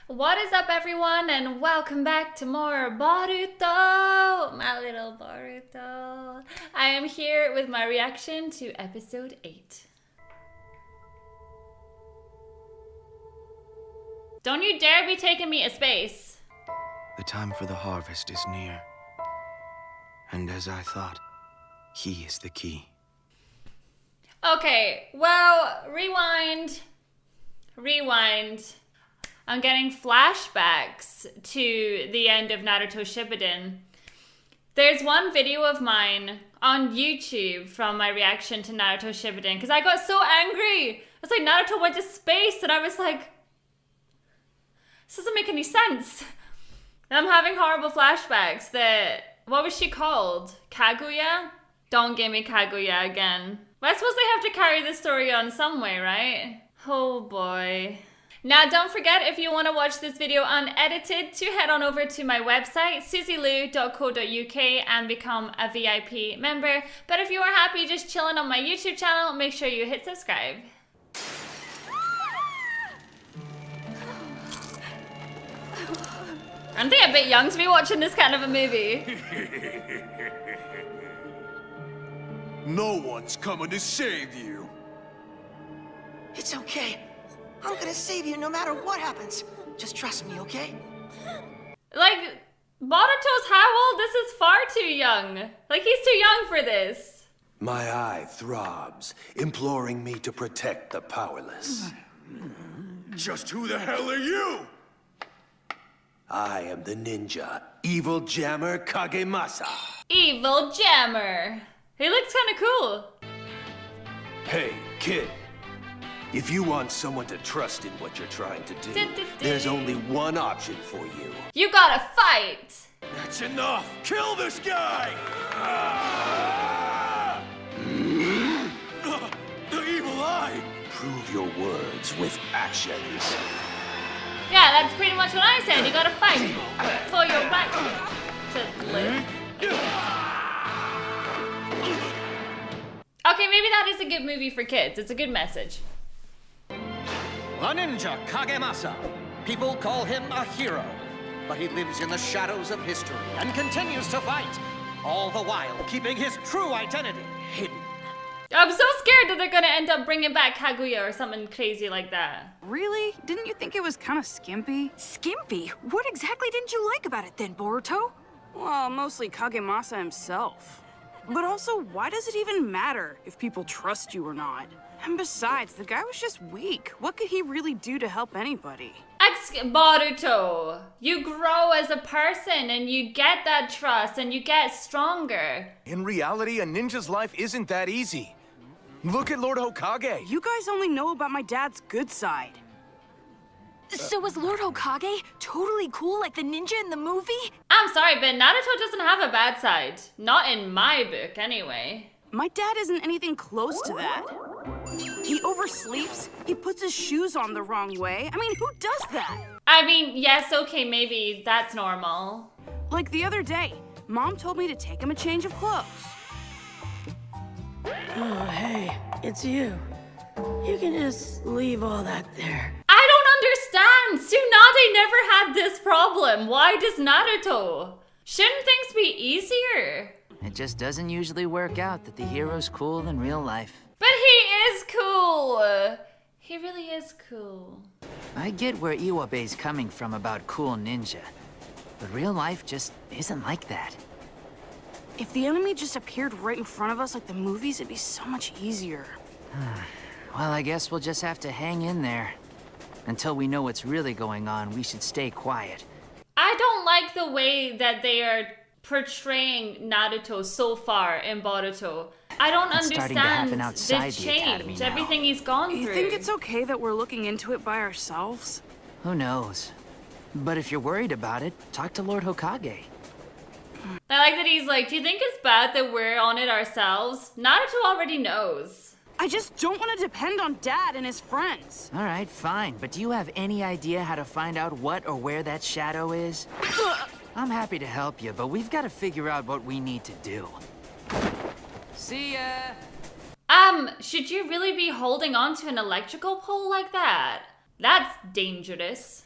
What is up, everyone, and welcome back to more Boruto, my little Boruto. I am here with my reaction to episode 8. Don't you dare be taking me a space. The time for the harvest is near. And as I thought, he is the key. Okay, well, rewind. I'm getting flashbacks to the end of Naruto Shippuden. There's one video of mine on YouTube from my reaction to Naruto Shippuden because I got so angry. It's like Naruto went to space and I was like, this doesn't make any sense. And I'm having horrible flashbacks that, what was she called? Kaguya? Don't give me Kaguya again. But I suppose they have to carry this story on some way, right? Oh boy. Now, don't forget, if you want to watch this video unedited, to head on over to my website, suzylu.co.uk, and become a VIP member. But if you are happy just chilling on my YouTube channel, make sure you hit subscribe. Aren't they a bit young to be watching this kind of a movie? No one's coming to save you. It's okay. I'm gonna save you no matter what happens. Just trust me, okay? Like, Boruto's how old? This is far too young. Like, he's too young for this. My eye throbs, imploring me to protect the powerless. Just who the hell are you? I am the ninja, Evil Jammer Kagemasa. Evil Jammer. He looks kind of cool. Hey, kid. If you want someone to trust in what you're trying to do, there's only one option for you. You gotta fight. That's enough! Kill this guy! The evil eye! Prove your words with actions. Yeah, that's pretty much what I said. You gotta fight for your right to live. Okay, maybe that is a good movie for kids. It's a good message. The ninja Kagemasa. People call him a hero, but he lives in the shadows of history and continues to fight, all the while keeping his true identity hidden. I'm so scared that they're gonna end up bringing back Kaguya or something crazy like that. Really? Didn't you think it was kind of skimpy? Skimpy? What exactly didn't you like about it then, Boruto? Well, mostly Kagemasa himself. But also, why does it even matter if people trust you or not? And besides, the guy was just weak. What could he really do to help anybody? Boruto, you grow as a person and you get that trust and you get stronger. In reality, a ninja's life isn't that easy. Look at Lord Hokage. You guys only know about my dad's good side. So was Lord Hokage totally cool like the ninja in the movie? I'm sorry, but Naruto doesn't have a bad side. Not in my book, anyway. My dad isn't anything close to that. He oversleeps, he puts his shoes on the wrong way. I mean, who does that? I mean, yes, okay, maybe that's normal. Like the other day, Mom told me to take him a change of clothes. Oh, hey, it's you. You can just leave all that there. I don't understand! Tsunade never had this problem. Why does Naruto? Shouldn't things be easier? It just doesn't usually work out that the hero's cool in real life. But he is cool! He really is cool. I get where Iwabe's coming from about cool ninja, but real life just isn't like that. If the enemy just appeared right in front of us like the movies, it'd be so much easier. Well, I guess we'll just have to hang in there. Until we know what's really going on, we should stay quiet. I don't like the way that they are portraying Naruto so far in Boruto. I don't It's starting to happen understand outside the the academy change, now. everything he's gone You through. think it's okay that we're looking into it by ourselves? Who knows? But if you're worried about it, talk to Lord Hokage. I like that he's like, do you think it's bad that we're on it ourselves? Naruto already knows. I just don't want to depend on Dad and his friends. All right, fine, but do you have any idea how to find out what or where that shadow is? I'm happy to help you, but we've got to figure out what we need to do. See ya! Should you really be holding on to an electrical pole like that? That's dangerous.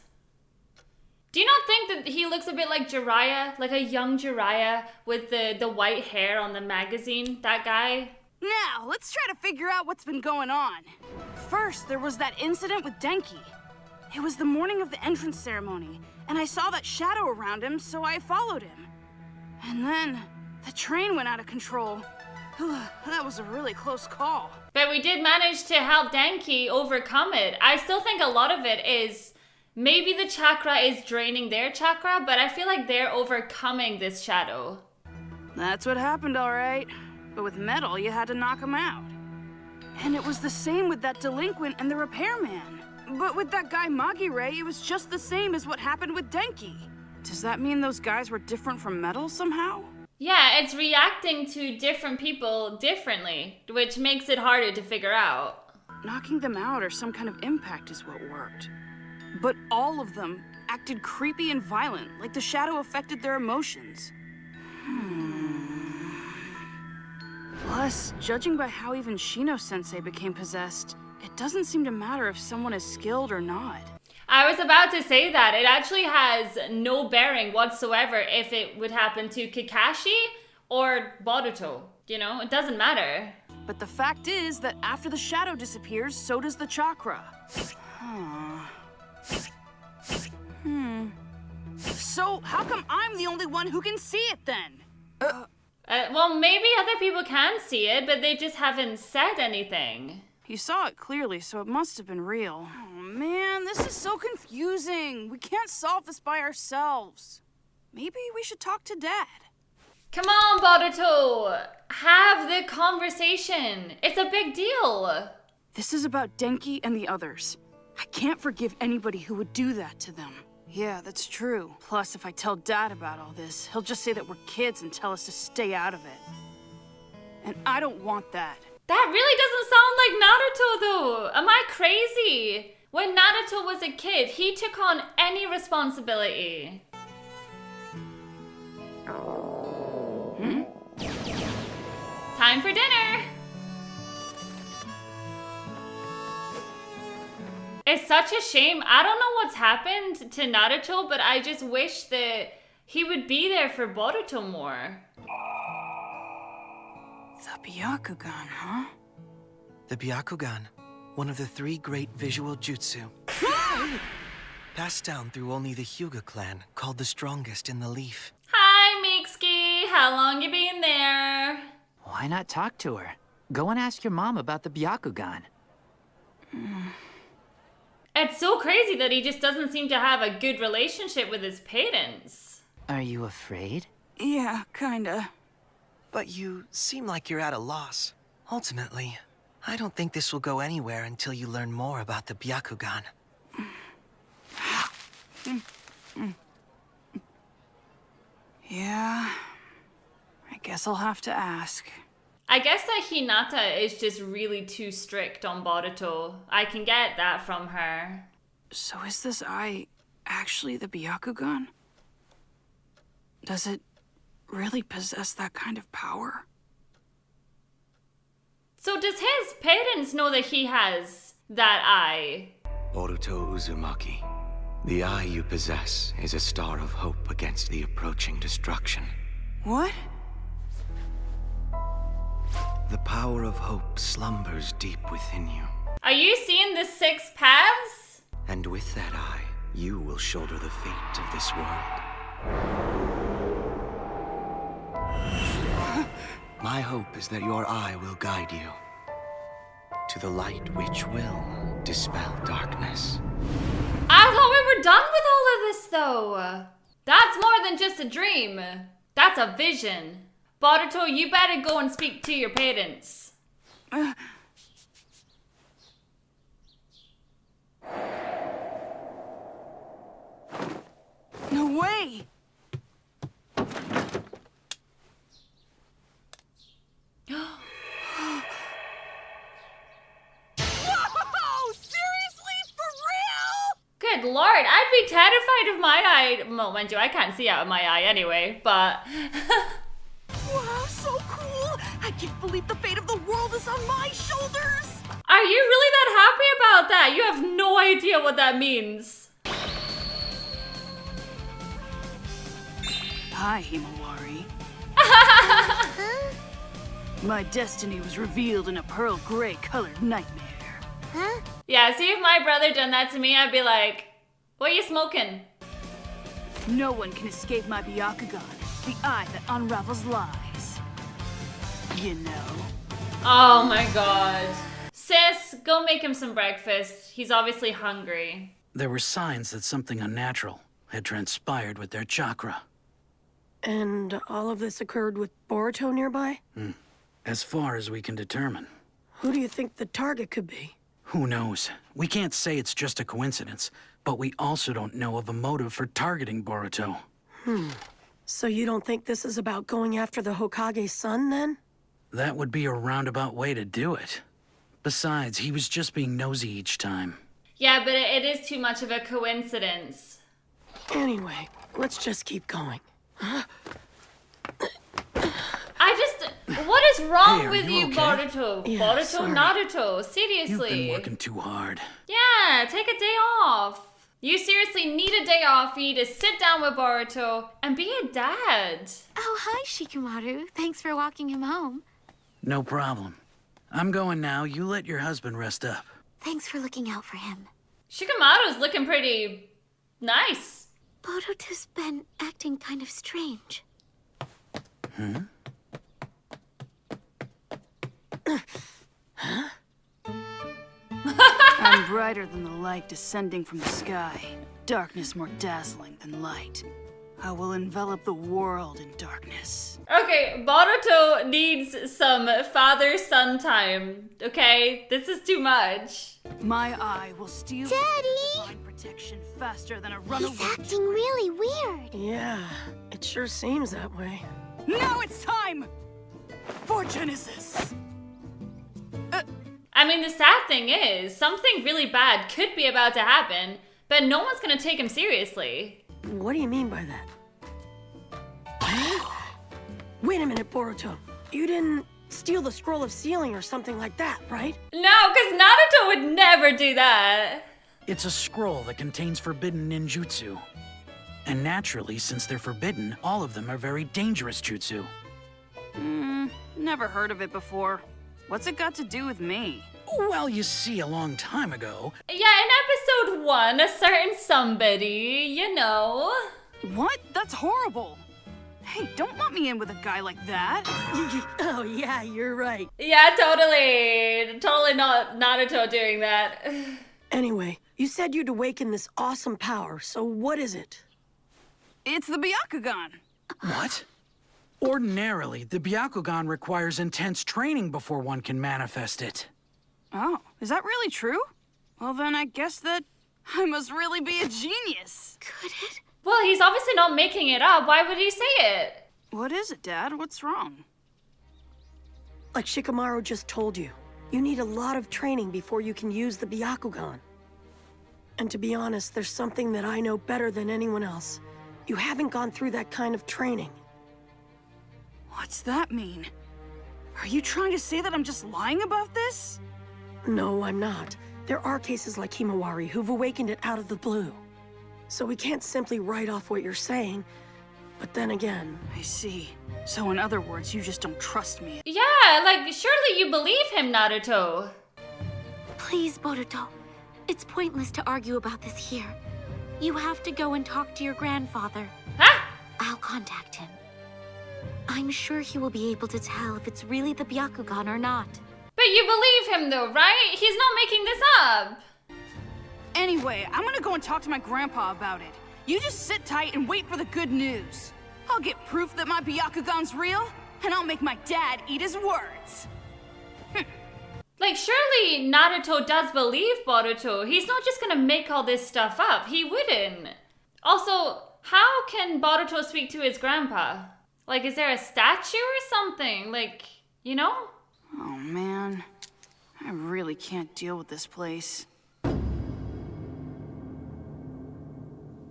Do you not think that he looks a bit like Jiraiya? Like a young Jiraiya with the white hair on the magazine? That guy? Now, let's try to figure out what's been going on. First, there was that incident with Denki. It was the morning of the entrance ceremony, and I saw that shadow around him, so I followed him. And then, the train went out of control. That was a really close call. But we did manage to help Denki overcome it. I still think a lot of it is maybe the chakra is draining their chakra, but I feel like they're overcoming this shadow. That's what happened, all right. But with metal, you had to knock him out. And it was the same with that delinquent and the repairman. But with that guy Magire, it was just the same as what happened with Denki. Does that mean those guys were different from metal somehow? Yeah, it's reacting to different people differently, which makes it harder to figure out. Knocking them out or some kind of impact is what worked. But all of them acted creepy and violent, like the shadow affected their emotions. Plus, judging by how even Shino-sensei became possessed, it doesn't seem to matter if someone is skilled or not. I was about to say that. It actually has no bearing whatsoever if it would happen to Kakashi or Boruto. You know, it doesn't matter. But the fact is that after the shadow disappears, so does the chakra. So, how come I'm the only one who can see it then? Well, maybe other people can see it, but they just haven't said anything. You saw it clearly, so it must have been real. Oh man, this is so confusing. We can't solve this by ourselves. Maybe we should talk to Dad. Come on, Boruto! Have the conversation. It's a big deal. This is about Denki and the others. I can't forgive anybody who would do that to them. Yeah, that's true. Plus, if I tell Dad about all this, he'll just say that we're kids and tell us to stay out of it. And I don't want that. That really doesn't sound like Naruto, though. Am I crazy? When Naruto was a kid, he took on any responsibility. Time for dinner. It's such a shame. I don't know what's happened to Naruto, but I just wish that he would be there for Boruto more. The Byakugan, huh? The Byakugan, one of the 3 great visual jutsu. Passed down through only the Hyuga clan, called the strongest in the leaf. Hi, Meekski. How long you been there? Why not talk to her? Go and ask your mom about the Byakugan. It's so crazy that he just doesn't seem to have a good relationship with his parents. Are you afraid? Yeah, kinda. But you seem like you're at a loss. Ultimately, I don't think this will go anywhere until you learn more about the Byakugan. Yeah, I guess I'll have to ask. I guess that Hinata is just really too strict on Boruto. I can get that from her. So is this eye actually the Byakugan? Does it really possess that kind of power? So does his parents know that he has that eye? Boruto Uzumaki, the eye you possess is a star of hope against the approaching destruction. What? The power of hope slumbers deep within you. Are you seeing the 6 paths? And with that eye, you will shoulder the fate of this world. My hope is that your eye will guide you to the light which will dispel darkness. I thought we were done with all of this, though. That's more than just a dream. That's a vision. Boruto, you better go and speak to your parents. No way! Whoa! Seriously? For real? Good lord, I'd be terrified of my eye. Well, mind you, I can't see out of my eye anyway, but... Wow, so cool! I can't believe the fate of the world is on my shoulders! Are you really that happy about that? You have no idea what that means. Hi, Himawari. My destiny was revealed in a pearl gray colored nightmare. Yeah, see if my brother done that to me, I'd be like, what are you smoking? No one can escape my Byakugan, the eye that unravels lies. You know. Oh my god. Sis, go make him some breakfast. He's obviously hungry. There were signs that something unnatural had transpired with their chakra. And all of this occurred with Boruto nearby? As far as we can determine. Who do you think the target could be? Who knows? We can't say it's just a coincidence, but we also don't know of a motive for targeting Boruto. So you don't think this is about going after the Hokage's son, then? That would be a roundabout way to do it. Besides, he was just being nosy each time. Yeah, but it is too much of a coincidence. Anyway, let's just keep going. What is wrong Hey, are with you you, okay? Boruto? Yeah, Boruto, sorry. Naruto, You've seriously. been working too hard. Yeah, take a day off. You seriously need a day off. You need to sit down with Boruto and be a dad. Oh, hi, Shikamaru. Thanks for walking him home. No problem. I'm going now. You let your husband rest up. Thanks for looking out for him. Shikamaru's looking pretty nice. Boruto's been acting kind of strange. I'm brighter than the light descending from the sky. Darkness more dazzling than light. I will envelop the world in darkness. Okay, Boruto needs some father-son time, okay? This is too much. My eye will steal divine protection faster than a runaway. He's acting really weird. Yeah, it sure seems that way. Now it's time for Genesis. I mean, the sad thing is, something really bad could be about to happen, but no one's gonna take him seriously. What do you mean by that? Wait a minute, Boruto. You didn't steal the scroll of sealing or something like that, right? No, because Naruto would never do that. It's a scroll that contains forbidden ninjutsu. And naturally, since they're forbidden, all of them are very dangerous jutsu. Never heard of it before. What's it got to do with me? Well, you see, a long time ago... Yeah, in episode 1, a certain somebody, you know. What? That's horrible. Hey, don't let me in with a guy like that. Oh, yeah, you're right. Yeah, totally. Totally not Naruto doing that. Anyway, you said you'd awaken this awesome power, so what is it? It's the Byakugan. What? Ordinarily, the Byakugan requires intense training before one can manifest it. Oh, is that really true? Well, then I guess that I must really be a genius. Could it? Well, he's obviously not making it up. Why would he say it? What is it, Dad? What's wrong? Like Shikamaru just told you, you need a lot of training before you can use the Byakugan. And to be honest, there's something that I know better than anyone else. You haven't gone through that kind of training. What's that mean? Are you trying to say that I'm just lying about this? No, I'm not. There are cases like Himawari who've awakened it out of the blue. So we can't simply write off what you're saying. But then again... I see. So in other words, you just don't trust me. Yeah, like, surely you believe him, Naruto. Please, Boruto. It's pointless to argue about this here. You have to go and talk to your grandfather. Huh? I'll contact him. I'm sure he will be able to tell if it's really the Byakugan or not. But you believe him though, right? He's not making this up. Anyway, I'm gonna go and talk to my grandpa about it. You just sit tight and wait for the good news. I'll get proof that my Byakugan's real, and I'll make my dad eat his words. Like, surely Naruto does believe Boruto. He's not just gonna make all this stuff up. He wouldn't. Also, how can Boruto speak to his grandpa? Like, is there a statue or something? Like, you know? Oh man, I really can't deal with this place.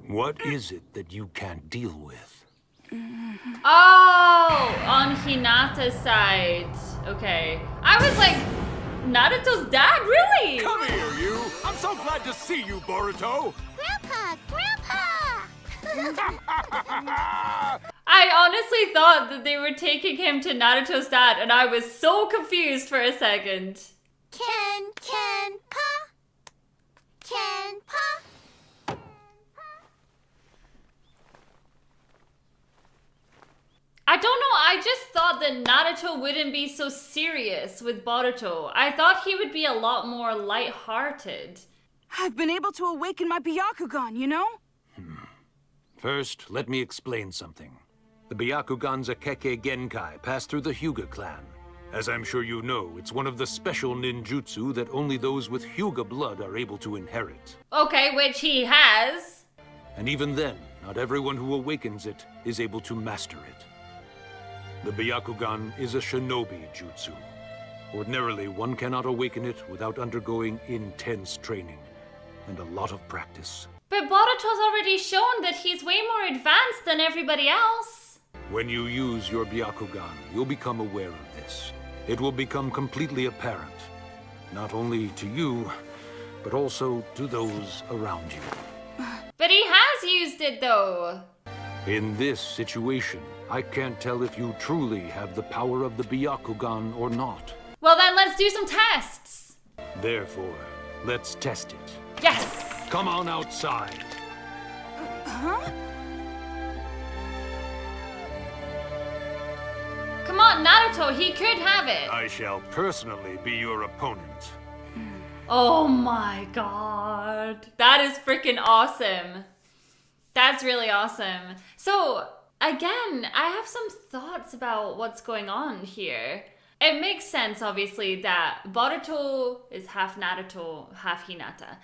What is it that you can't deal with? Oh, on Hinata's side. Okay. I was like, Naruto's dad? Really? Come here, you! I'm so glad to see you, Boruto! Grandpa! Grandpa! I I honestly thought that they were taking him to Naruto's dad, and I was so confused for a second. Ken, Pa. Ken, Pa. I don't know, I just thought that Naruto wouldn't be so serious with Boruto. I thought he would be a lot more lighthearted. I've been able to awaken my Byakugan, you know? First, let me explain something. The Byakugan Zakeke Genkai passed through the Hyuga clan. As I'm sure you know, it's one of the special ninjutsu that only those with Hyuga blood are able to inherit. Okay, which he has. And even then, not everyone who awakens it is able to master it. The Byakugan is a shinobi jutsu. Ordinarily, one cannot awaken it without undergoing intense training and a lot of practice. But Boruto's already shown that he's way more advanced than everybody else. When you use your Byakugan, you'll become aware of this. It will become completely apparent, not only to you, but also to those around you. But he has used it though. In this situation, I can't tell if you truly have the power of the Byakugan or not. Well then, let's do some tests. Therefore, let's test it. Yes! Come on outside. Huh? Come on, Naruto, he could have it. I shall personally be your opponent. Oh my god. That is freaking awesome. That's really awesome. So, again, I have some thoughts about what's going on here. It makes sense, obviously, that Boruto is half Naruto, half Hinata.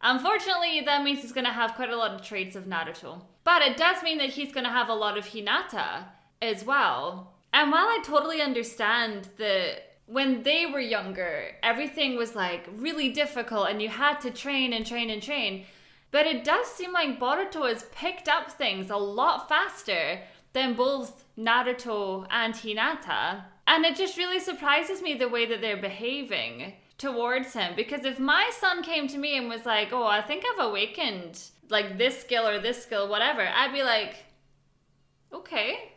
Unfortunately, that means he's going to have quite a lot of traits of Naruto. But it does mean that he's going to have a lot of Hinata as well. And while I totally understand that when they were younger, everything was like really difficult and you had to train and train and train, but it does seem like Boruto has picked up things a lot faster than both Naruto and Hinata. And it just really surprises me the way that they're behaving towards him. Because if my son came to me and was like, oh, I think I've awakened like this skill, whatever, I'd be like, okay.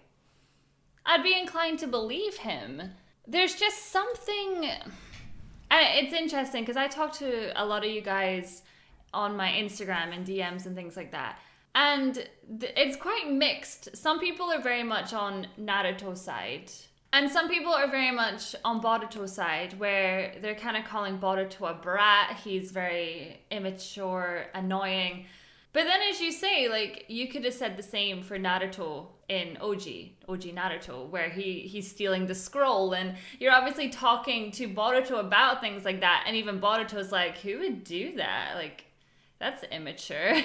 I'd be inclined to believe him. There's just something, and it's interesting because I talk to a lot of you guys on my Instagram and DMs and things like that. And it's quite mixed. Some people are very much on Naruto's side. And some people are very much on Boruto's side, where they're kind of calling Boruto a brat. He's very immature, annoying. But then as you say, like, you could have said the same for Naruto in OG Naruto, where he's stealing the scroll, and you're obviously talking to Boruto about things like that, and even Boruto's like, who would do that? Like, that's immature. And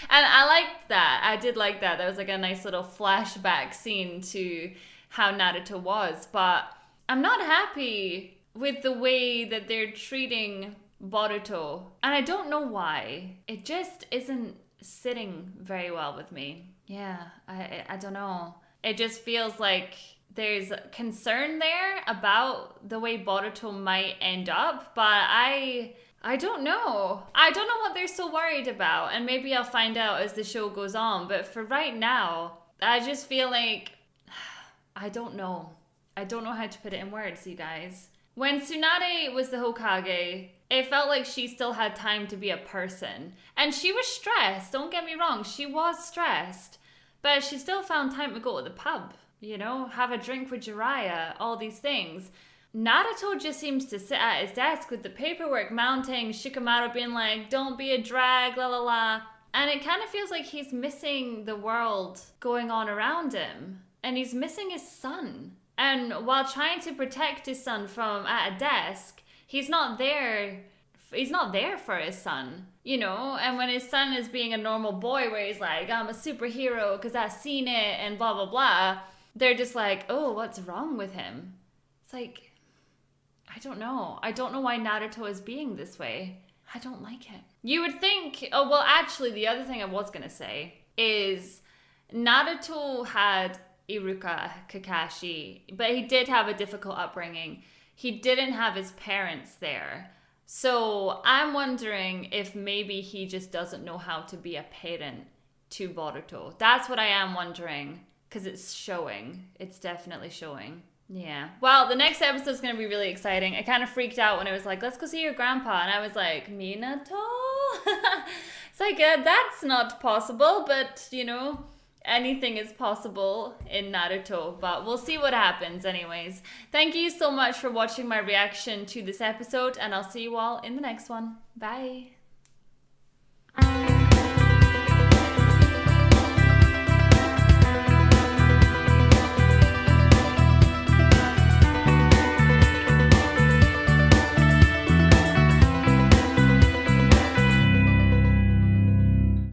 I liked that. I did like that. That was like a nice little flashback scene to how Naruto was. But I'm not happy with the way that they're treating Boruto. And I don't know why. It just isn't sitting very well with me. Yeah, I don't know. It just feels like there's concern there about the way Boruto might end up, but I don't know. I don't know what they're so worried about, and maybe I'll find out as the show goes on, but for right now, I just feel like, I don't know. I don't know how to put it in words, you guys. When Tsunade was the Hokage, it felt like she still had time to be a person. And she was stressed, don't get me wrong, she was stressed. But she still found time to go to the pub, you know, have a drink with Jiraiya, all these things. Naruto just seems to sit at his desk with the paperwork mounting, Shikamaru being like, don't be a drag, la la la. And it kind of feels like he's missing the world going on around him. And he's missing his son. And while trying to protect his son from at a desk, he's not there for his son, you know? And when his son is being a normal boy where he's like, I'm a superhero because I've seen it and blah, blah, blah, they're just like, oh, what's wrong with him? It's like, I don't know. I don't know why Naruto is being this way. I don't like it. You would think, oh, well, actually, the other thing I was going to say is Naruto had Iruka, Kakashi, but he did have a difficult upbringing. He didn't have his parents there. So I'm wondering if maybe he just doesn't know how to be a parent to Boruto. That's what I am wondering. because it's showing. It's definitely showing. Yeah. Well, the next episode is going to be really exciting. I kind of freaked out when it was like, let's go see your grandpa. And I was like, Minato? It's like, that's not possible. But, you know, anything is possible in Naruto. But we'll see what happens anyways. Thank you so much for watching my reaction to this episode. And I'll see you all in the next one. Bye.